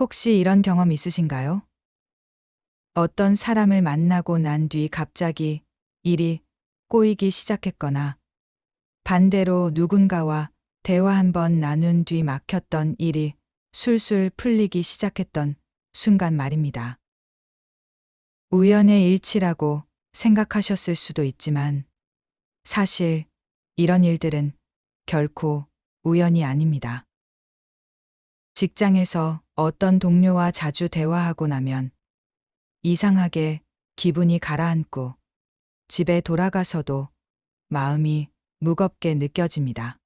혹시 이런 경험 있으신가요? 어떤 사람을 만나고 난 뒤 갑자기 일이 꼬이기 시작했거나 반대로 누군가와 대화 한번 나눈 뒤 막혔던 일이 술술 풀리기 시작했던 순간 말입니다. 우연의 일치라고 생각하셨을 수도 있지만 사실 이런 일들은 결코 우연이 아닙니다. 직장에서 어떤 동료와 자주 대화하고 나면 이상하게 기분이 가라앉고 집에 돌아가서도 마음이 무겁게 느껴집니다.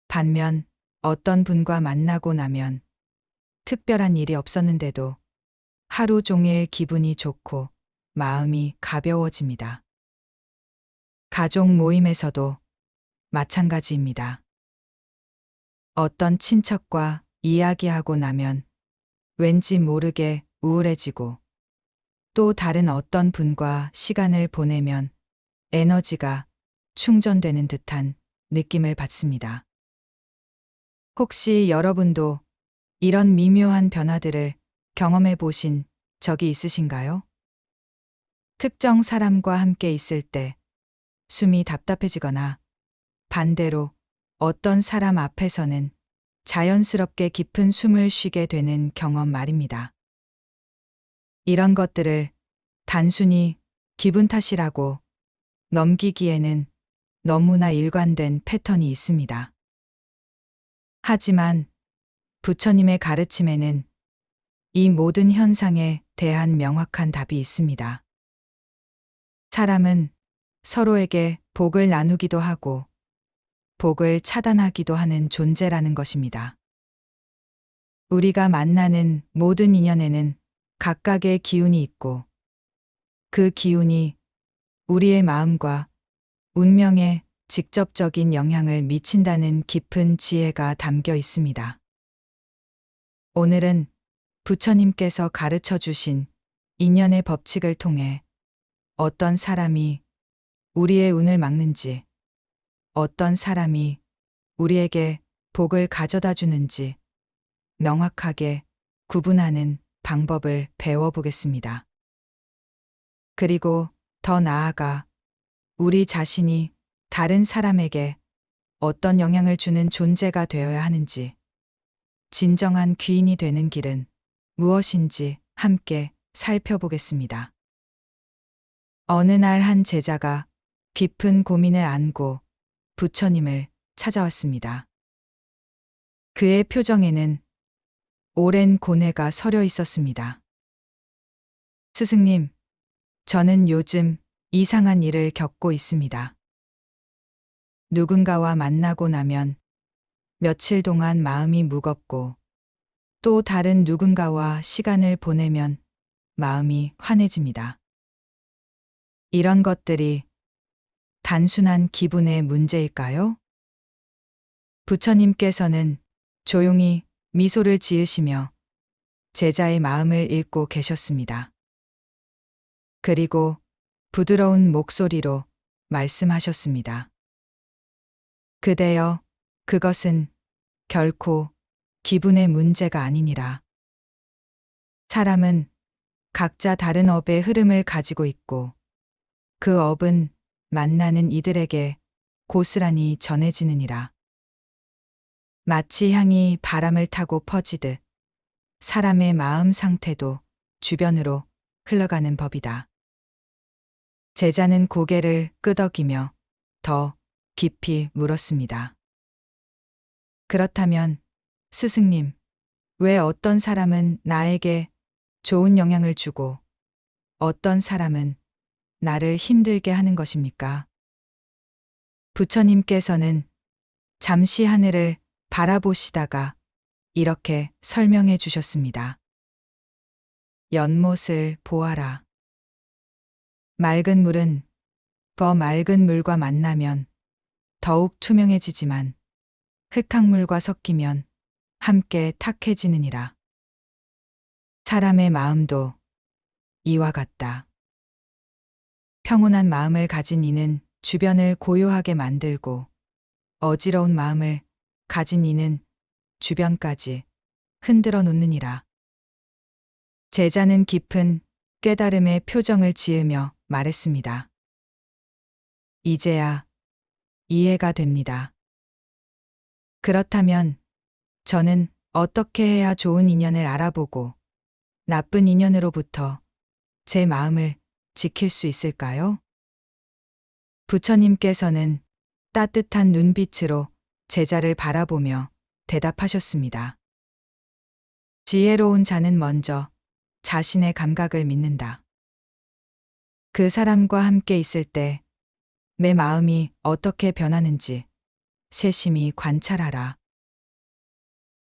반면 어떤 분과 만나고 나면 특별한 일이 없었는데도 하루 종일 기분이 좋고 마음이 가벼워집니다. 가족 모임에서도 마찬가지입니다. 어떤 친척과 이야기하고 나면 왠지 모르게 우울해지고 또 다른 어떤 분과 시간을 보내면 에너지가 충전되는 듯한 느낌을 받습니다. 혹시 여러분도 이런 미묘한 변화들을 경험해 보신 적이 있으신가요? 특정 사람과 함께 있을 때 숨이 답답해지거나 반대로 어떤 사람 앞에서는 자연스럽게 깊은 숨을 쉬게 되는 경험 말입니다. 이런 것들을 단순히 기분 탓이라고 넘기기에는 너무나 일관된 패턴이 있습니다. 하지만 부처님의 가르침에는 이 모든 현상에 대한 명확한 답이 있습니다. 사람은 서로에게 복을 나누기도 하고 복을 차단하기도 하는 존재라는 것입니다. 우리가 만나는 모든 인연에는 각각의 기운이 있고 그 기운이 우리의 마음과 운명에 직접적인 영향을 미친다는 깊은 지혜가 담겨 있습니다. 오늘은 부처님께서 가르쳐 주신 인연의 법칙을 통해 어떤 사람이 우리의 운을 막는지, 어떤 사람이 우리에게 복을 가져다 주는지 명확하게 구분하는 방법을 배워보겠습니다. 그리고 더 나아가 우리 자신이 다른 사람에게 어떤 영향을 주는 존재가 되어야 하는지, 진정한 귀인이 되는 길은 무엇인지 함께 살펴보겠습니다. 어느 날 한 제자가 깊은 고민을 안고 부처님을 찾아왔습니다. 그의 표정에는 오랜 고뇌가 서려 있었습니다. 스승님, 저는 요즘 이상한 일을 겪고 있습니다. 누군가와 만나고 나면 며칠 동안 마음이 무겁고 또 다른 누군가와 시간을 보내면 마음이 환해집니다. 이런 것들이 단순한 기분의 문제일까요? 부처님께서는 조용히 미소를 지으시며 제자의 마음을 읽고 계셨습니다. 그리고 부드러운 목소리로 말씀하셨습니다. 그대여, 그것은 결코 기분의 문제가 아니니라. 사람은 각자 다른 업의 흐름을 가지고 있고 그 업은 만나는 이들에게 고스란히 전해지느니라. 마치 향이 바람을 타고 퍼지듯 사람의 마음 상태도 주변으로 흘러가는 법이다. 제자는 고개를 끄덕이며 더 깊이 물었습니다. 그렇다면 스승님, 왜 어떤 사람은 나에게 좋은 영향을 주고 어떤 사람은 나를 힘들게 하는 것입니까? 부처님께서는 잠시 하늘을 바라보시다가 이렇게 설명해 주셨습니다. 연못을 보아라. 맑은 물은 더 맑은 물과 만나면 더욱 투명해지지만 흙탕물과 섞이면 함께 탁해지느니라. 사람의 마음도 이와 같다. 평온한 마음을 가진 이는 주변을 고요하게 만들고 어지러운 마음을 가진 이는 주변까지 흔들어 놓느니라. 제자는 깊은 깨달음의 표정을 지으며 말했습니다. 이제야 이해가 됩니다. 그렇다면 저는 어떻게 해야 좋은 인연을 알아보고 나쁜 인연으로부터 제 마음을 지킬 수 있을까요? 부처님께서는 따뜻한 눈빛으로 제자를 바라보며 대답하셨습니다. 지혜로운 자는 먼저 자신의 감각을 믿는다. 그 사람과 함께 있을 때 내 마음이 어떻게 변하는지 세심히 관찰하라.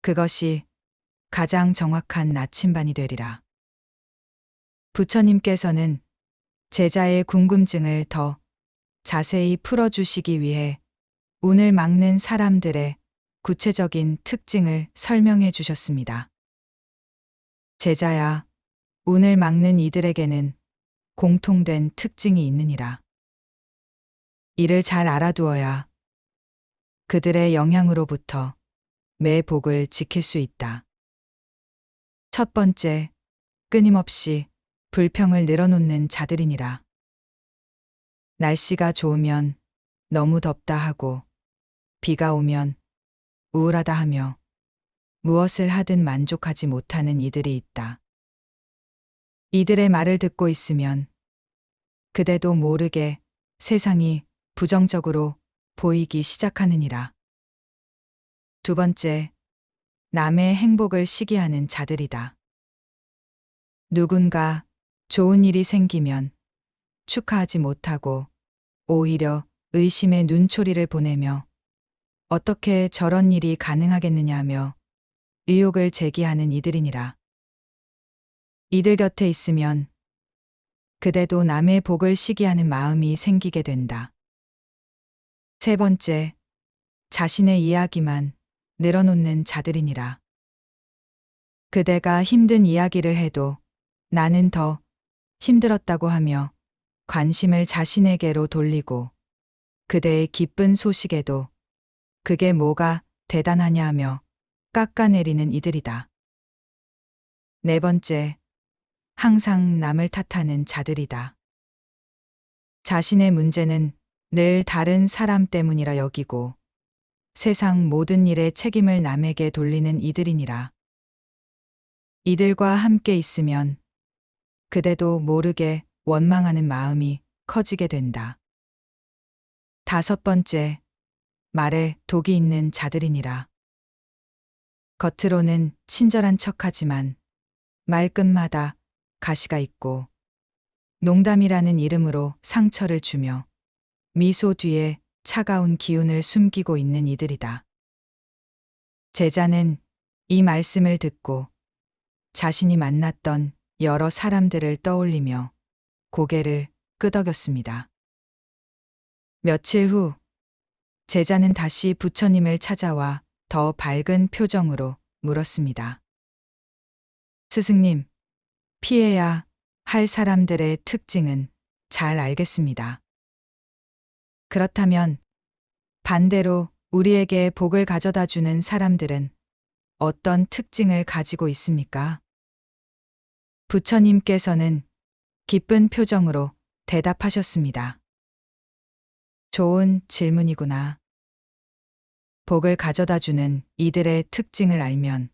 그것이 가장 정확한 나침반이 되리라. 부처님께서는 제자의 궁금증을 더 자세히 풀어주시기 위해 운을 막는 사람들의 구체적인 특징을 설명해 주셨습니다. 제자야, 운을 막는 이들에게는 공통된 특징이 있느니라. 이를 잘 알아두어야 그들의 영향으로부터 내 복을 지킬 수 있다. 첫 번째, 끊임없이 불평을 늘어놓는 자들이니라. 날씨가 좋으면 너무 덥다 하고 비가 오면 우울하다 하며 무엇을 하든 만족하지 못하는 이들이 있다. 이들의 말을 듣고 있으면 그대도 모르게 세상이 부정적으로 보이기 시작하느니라. 두 번째, 남의 행복을 시기하는 자들이다. 누군가 좋은 일이 생기면 축하하지 못하고 오히려 의심의 눈초리를 보내며 어떻게 저런 일이 가능하겠느냐며 의혹을 제기하는 이들이니라. 이들 곁에 있으면 그대도 남의 복을 시기하는 마음이 생기게 된다. 세 번째, 자신의 이야기만 늘어놓는 자들이니라. 그대가 힘든 이야기를 해도 나는 더 힘들었다고 하며 관심을 자신에게로 돌리고 그대의 기쁜 소식에도 그게 뭐가 대단하냐 하며 깎아내리는 이들이다. 네 번째, 항상 남을 탓하는 자들이다. 자신의 문제는 늘 다른 사람 때문이라 여기고 세상 모든 일의 책임을 남에게 돌리는 이들이니라. 이들과 함께 있으면 그대도 모르게 원망하는 마음이 커지게 된다. 다섯 번째, 말에 독이 있는 자들이니라. 겉으로는 친절한 척하지만 말끝마다 가시가 있고 농담이라는 이름으로 상처를 주며 미소 뒤에 차가운 기운을 숨기고 있는 이들이다. 제자는 이 말씀을 듣고 자신이 만났던 여러 사람들을 떠올리며 고개를 끄덕였습니다. 며칠 후 제자는 다시 부처님을 찾아와 더 밝은 표정으로 물었습니다. 스승님, 피해야 할 사람들의 특징은 잘 알겠습니다. 그렇다면 반대로 우리에게 복을 가져다 주는 사람들은 어떤 특징을 가지고 있습니까? 부처님께서는 기쁜 표정으로 대답하셨습니다. 좋은 질문이구나. 복을 가져다 주는 이들의 특징을 알면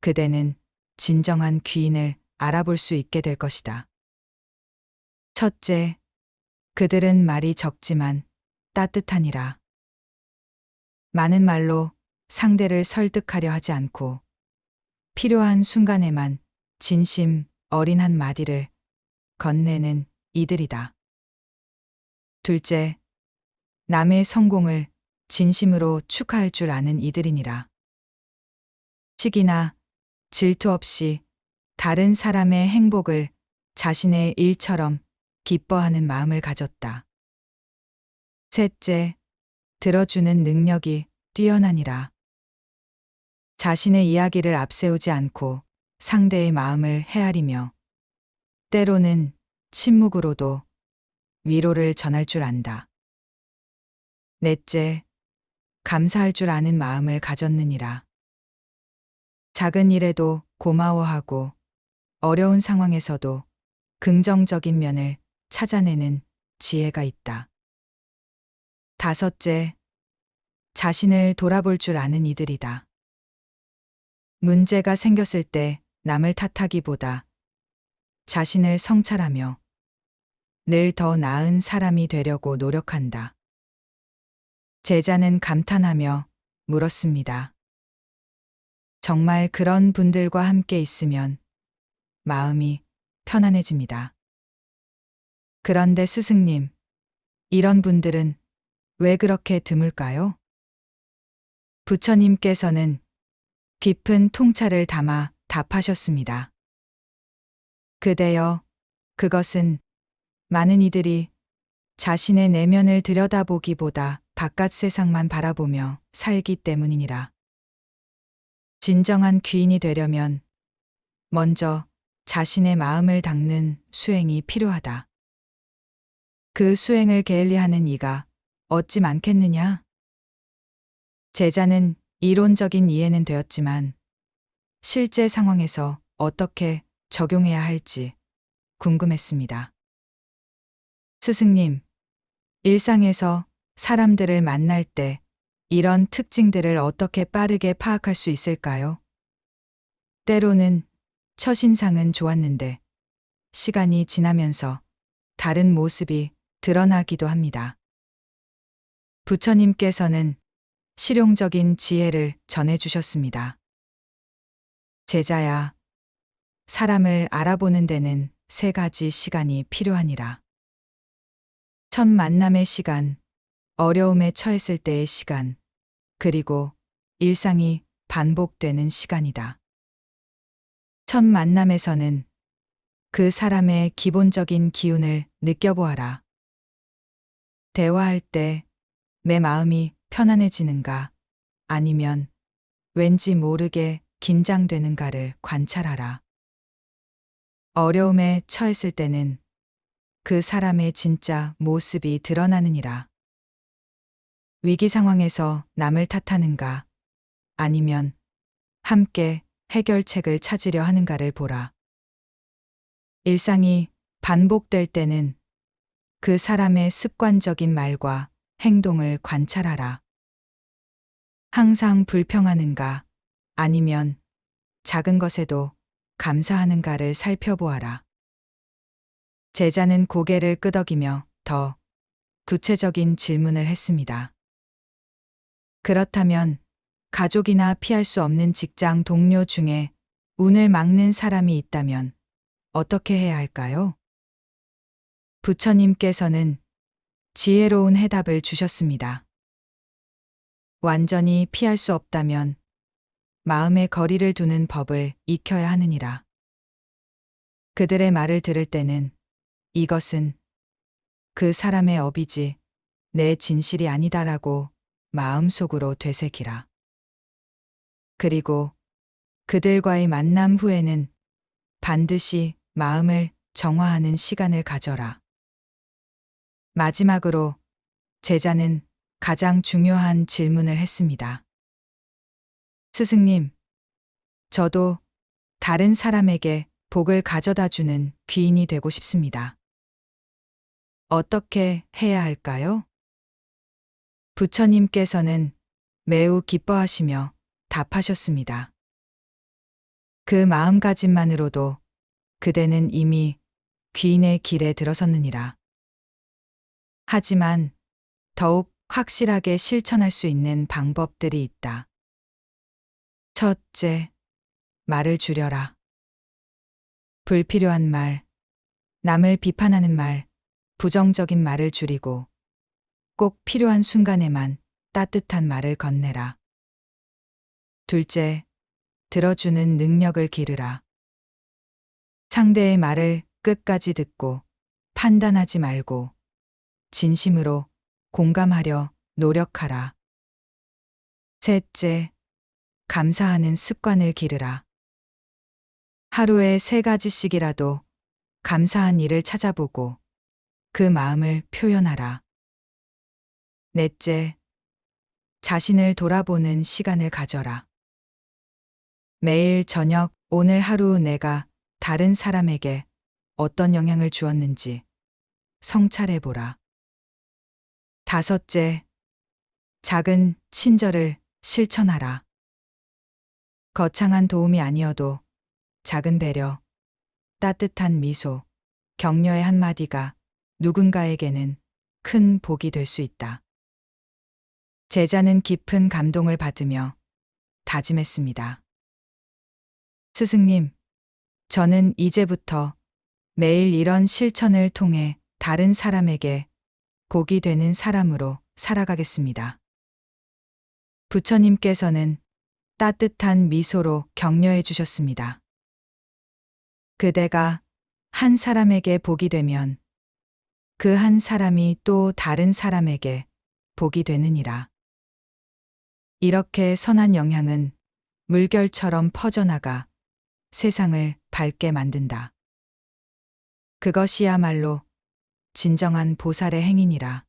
그대는 진정한 귀인을 알아볼 수 있게 될 것이다. 첫째, 그들은 말이 적지만 따뜻하니라. 많은 말로 상대를 설득하려 하지 않고 필요한 순간에만 진심 어린 한 마디를 건네는 이들이다. 둘째, 남의 성공을 진심으로 축하할 줄 아는 이들이니라. 시기나 질투 없이 다른 사람의 행복을 자신의 일처럼 기뻐하는 마음을 가졌다. 셋째, 들어주는 능력이 뛰어나니라. 자신의 이야기를 앞세우지 않고 상대의 마음을 헤아리며 때로는 침묵으로도 위로를 전할 줄 안다. 넷째, 감사할 줄 아는 마음을 가졌느니라. 작은 일에도 고마워하고 어려운 상황에서도 긍정적인 면을 찾아내는 지혜가 있다. 다섯째, 자신을 돌아볼 줄 아는 이들이다. 문제가 생겼을 때 남을 탓하기보다 자신을 성찰하며 늘 더 나은 사람이 되려고 노력한다. 제자는 감탄하며 물었습니다. 정말 그런 분들과 함께 있으면 마음이 편안해집니다. 그런데 스승님, 이런 분들은 왜 그렇게 드물까요? 부처님께서는 깊은 통찰을 담아 답하셨습니다. 그대여, 그것은 많은 이들이 자신의 내면을 들여다보기보다 바깥 세상만 바라보며 살기 때문이니라. 진정한 귀인이 되려면 먼저 자신의 마음을 닦는 수행이 필요하다. 그 수행을 게을리하는 이가 어찌 많겠느냐? 제자는 이론적인 이해는 되었지만 실제 상황에서 어떻게 적용해야 할지 궁금했습니다. 스승님, 일상에서 사람들을 만날 때 이런 특징들을 어떻게 빠르게 파악할 수 있을까요? 때로는 첫인상은 좋았는데 시간이 지나면서 다른 모습이 드러나기도 합니다. 부처님께서는 실용적인 지혜를 전해주셨습니다. 제자야, 사람을 알아보는 데는 3가지 시간이 필요하니라. 첫 만남의 시간, 어려움에 처했을 때의 시간, 그리고 일상이 반복되는 시간이다. 첫 만남에서는 그 사람의 기본적인 기운을 느껴보아라. 대화할 때 내 마음이 편안해지는가 아니면 왠지 모르게 긴장되는가를 관찰하라. 어려움에 처했을 때는 그 사람의 진짜 모습이 드러나느니라. 위기 상황에서 남을 탓하는가 아니면 함께 해결책을 찾으려 하는가를 보라. 일상이 반복될 때는 그 사람의 습관적인 말과 행동을 관찰하라. 항상 불평하는가 아니면 작은 것에도 감사하는가를 살펴보아라. 제자는 고개를 끄덕이며 더 구체적인 질문을 했습니다. 그렇다면 가족이나 피할 수 없는 직장 동료 중에 운을 막는 사람이 있다면 어떻게 해야 할까요? 부처님께서는 지혜로운 해답을 주셨습니다. 완전히 피할 수 없다면 마음의 거리를 두는 법을 익혀야 하느니라. 그들의 말을 들을 때는 이것은 그 사람의 업이지 내 진실이 아니다라고 마음속으로 되새기라. 그리고 그들과의 만남 후에는 반드시 마음을 정화하는 시간을 가져라. 마지막으로 제자는 가장 중요한 질문을 했습니다. 스승님, 저도 다른 사람에게 복을 가져다 주는 귀인이 되고 싶습니다. 어떻게 해야 할까요? 부처님께서는 매우 기뻐하시며 답하셨습니다. 그 마음가짐만으로도 그대는 이미 귀인의 길에 들어섰느니라. 하지만 더욱 확실하게 실천할 수 있는 방법들이 있다. 첫째, 말을 줄여라. 불필요한 말, 남을 비판하는 말, 부정적인 말을 줄이고 꼭 필요한 순간에만 따뜻한 말을 건네라. 둘째, 들어주는 능력을 기르라. 상대의 말을 끝까지 듣고 판단하지 말고 진심으로 공감하려 노력하라. 셋째, 감사하는 습관을 기르라. 하루에 3가지씩이라도 감사한 일을 찾아보고 그 마음을 표현하라. 넷째, 자신을 돌아보는 시간을 가져라. 매일 저녁 오늘 하루 내가 다른 사람에게 어떤 영향을 주었는지 성찰해보라. 다섯째, 작은 친절을 실천하라. 거창한 도움이 아니어도 작은 배려, 따뜻한 미소, 격려의 한마디가 누군가에게는 큰 복이 될 수 있다. 제자는 깊은 감동을 받으며 다짐했습니다. 스승님, 저는 이제부터 매일 이런 실천을 통해 다른 사람에게 복이 되는 사람으로 살아가겠습니다. 부처님께서는 따뜻한 미소로 격려해 주셨습니다. 그대가 한 사람에게 복이 되면 그 한 사람이 또 다른 사람에게 복이 되느니라. 이렇게 선한 영향은 물결처럼 퍼져나가 세상을 밝게 만든다. 그것이야말로 진정한 보살의 행위니라.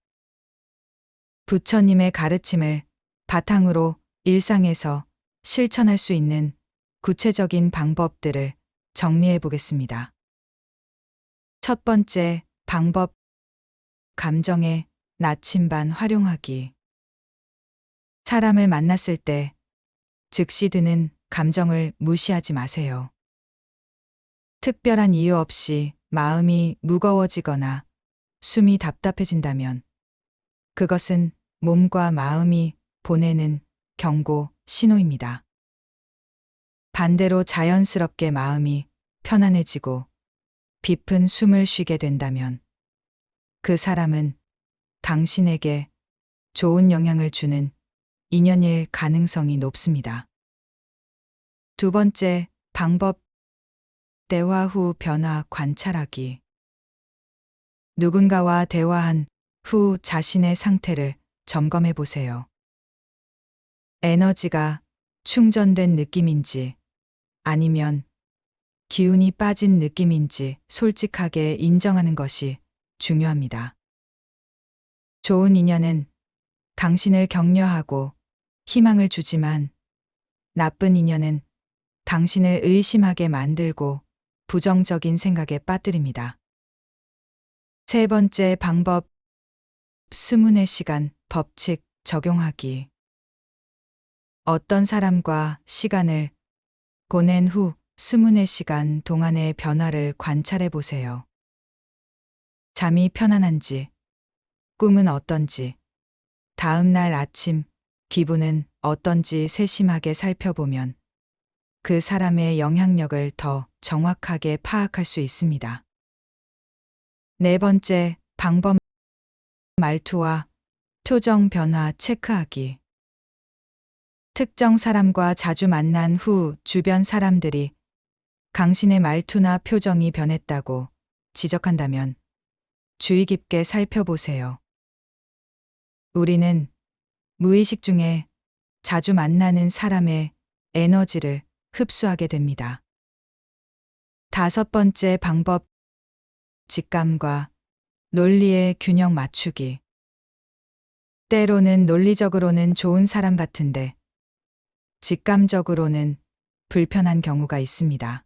부처님의 가르침을 바탕으로 일상에서 실천할 수 있는 구체적인 방법들을 정리해 보겠습니다. 첫 번째 방법, 감정의 나침반 활용하기. 사람을 만났을 때 즉시 드는 감정을 무시하지 마세요. 특별한 이유 없이 마음이 무거워지거나 숨이 답답해진다면 그것은 몸과 마음이 보내는 경고 신호입니다. 반대로 자연스럽게 마음이 편안해지고 깊은 숨을 쉬게 된다면 그 사람은 당신에게 좋은 영향을 주는 인연일 가능성이 높습니다. 두 번째 방법, 대화 후 변화 관찰하기. 누군가와 대화한 후 자신의 상태를 점검해 보세요. 에너지가 충전된 느낌인지 아니면 기운이 빠진 느낌인지 솔직하게 인정하는 것이 중요합니다. 좋은 인연은 당신을 격려하고 희망을 주지만 나쁜 인연은 당신을 의심하게 만들고 부정적인 생각에 빠뜨립니다. 세 번째 방법, 스문의 시간 법칙 적용하기. 어떤 사람과 시간을 보낸 후 스문의 시간 동안의 변화를 관찰해 보세요. 잠이 편안한지, 꿈은 어떤지, 다음 날 아침 기분은 어떤지 세심하게 살펴보면 그 사람의 영향력을 더 정확하게 파악할 수 있습니다. 네 번째 방법, 말투와 표정 변화 체크하기. 특정 사람과 자주 만난 후 주변 사람들이 당신의 말투나 표정이 변했다고 지적한다면 주의 깊게 살펴보세요. 우리는 무의식 중에 자주 만나는 사람의 에너지를 흡수하게 됩니다. 다섯 번째 방법, 직감과 논리의 균형 맞추기. 때로는 논리적으로는 좋은 사람 같은데 직감적으로는 불편한 경우가 있습니다.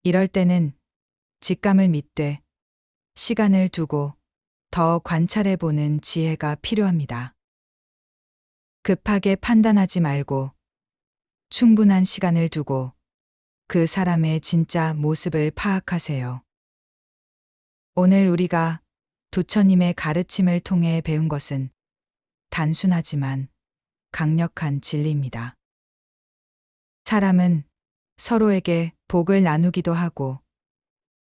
이럴 때는 직감을 믿되 시간을 두고 더 관찰해보는 지혜가 필요합니다. 급하게 판단하지 말고 충분한 시간을 두고 그 사람의 진짜 모습을 파악하세요. 오늘 우리가 부처님의 가르침을 통해 배운 것은 단순하지만 강력한 진리입니다. 사람은 서로에게 복을 나누기도 하고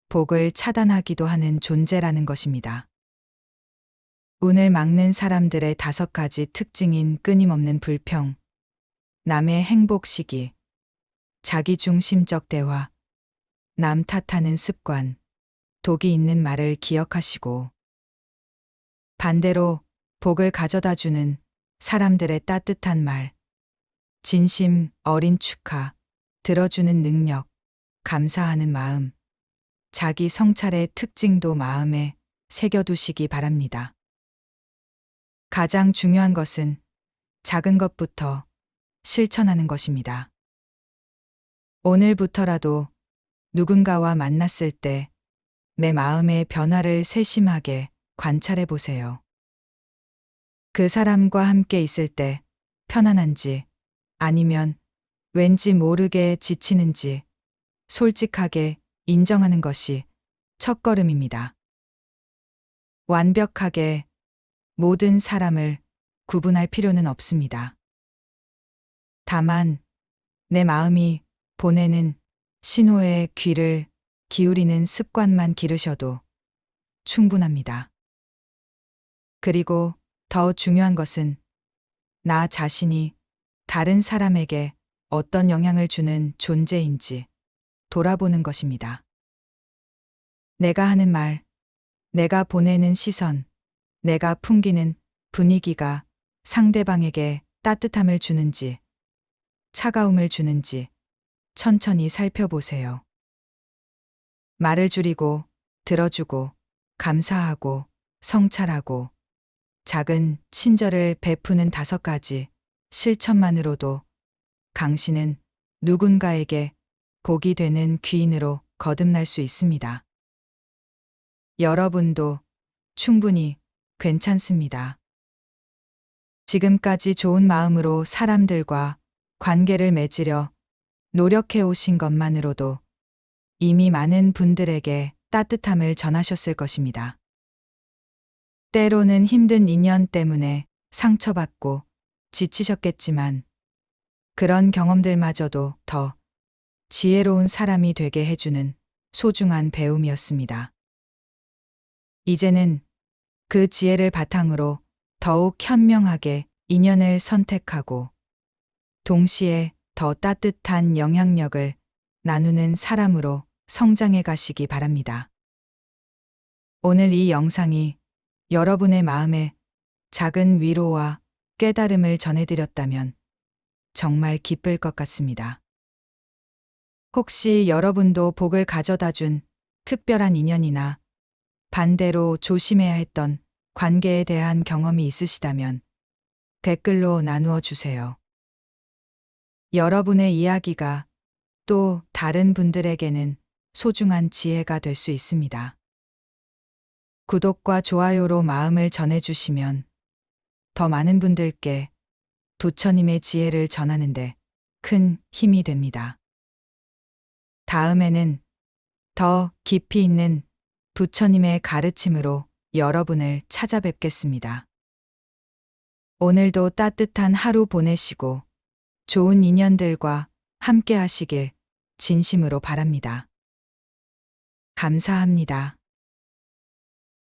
복을 차단하기도 하는 존재라는 것입니다. 운을 막는 사람들의 5가지 특징인 끊임없는 불평, 남의 행복 시기, 자기중심적 대화, 남 탓하는 습관, 독이 있는 말을 기억하시고 반대로 복을 가져다 주는 사람들의 따뜻한 말, 진심 어린 축하, 들어주는 능력, 감사하는 마음, 자기 성찰의 특징도 마음에 새겨두시기 바랍니다. 가장 중요한 것은 작은 것부터 실천하는 것입니다. 오늘부터라도 누군가와 만났을 때 내 마음의 변화를 세심하게 관찰해 보세요. 그 사람과 함께 있을 때 편안한지 아니면 왠지 모르게 지치는지 솔직하게 인정하는 것이 첫걸음입니다. 완벽하게 모든 사람을 구분할 필요는 없습니다. 다만 내 마음이 보내는 신호에 귀를 기울이는 습관만 기르셔도 충분합니다. 그리고 더 중요한 것은 나 자신이 다른 사람에게 어떤 영향을 주는 존재인지 돌아보는 것입니다. 내가 하는 말, 내가 보내는 시선, 내가 풍기는 분위기가 상대방에게 따뜻함을 주는지, 차가움을 주는지 천천히 살펴보세요. 말을 줄이고, 들어주고, 감사하고, 성찰하고, 작은 친절을 베푸는 5가지 실천만으로도 당신은 누군가에게 복이 되는 귀인으로 거듭날 수 있습니다. 여러분도 충분히 괜찮습니다. 지금까지 좋은 마음으로 사람들과 관계를 맺으려 노력해 오신 것만으로도 이미 많은 분들에게 따뜻함을 전하셨을 것입니다. 때로는 힘든 인연 때문에 상처받고 지치셨겠지만 그런 경험들마저도 더 지혜로운 사람이 되게 해주는 소중한 배움이었습니다. 이제는 그 지혜를 바탕으로 더욱 현명하게 인연을 선택하고 동시에 더 따뜻한 영향력을 나누는 사람으로 성장해 가시기 바랍니다. 오늘 이 영상이 여러분의 마음에 작은 위로와 깨달음을 전해드렸다면 정말 기쁠 것 같습니다. 혹시 여러분도 복을 가져다 준 특별한 인연이나 반대로 조심해야 했던 관계에 대한 경험이 있으시다면 댓글로 나누어 주세요. 여러분의 이야기가 또 다른 분들에게는 소중한 지혜가 될 수 있습니다. 구독과 좋아요로 마음을 전해주시면 더 많은 분들께 부처님의 지혜를 전하는데 큰 힘이 됩니다. 다음에는 더 깊이 있는 부처님의 가르침으로 여러분을 찾아뵙겠습니다. 오늘도 따뜻한 하루 보내시고 좋은 인연들과 함께 하시길 진심으로 바랍니다. 감사합니다.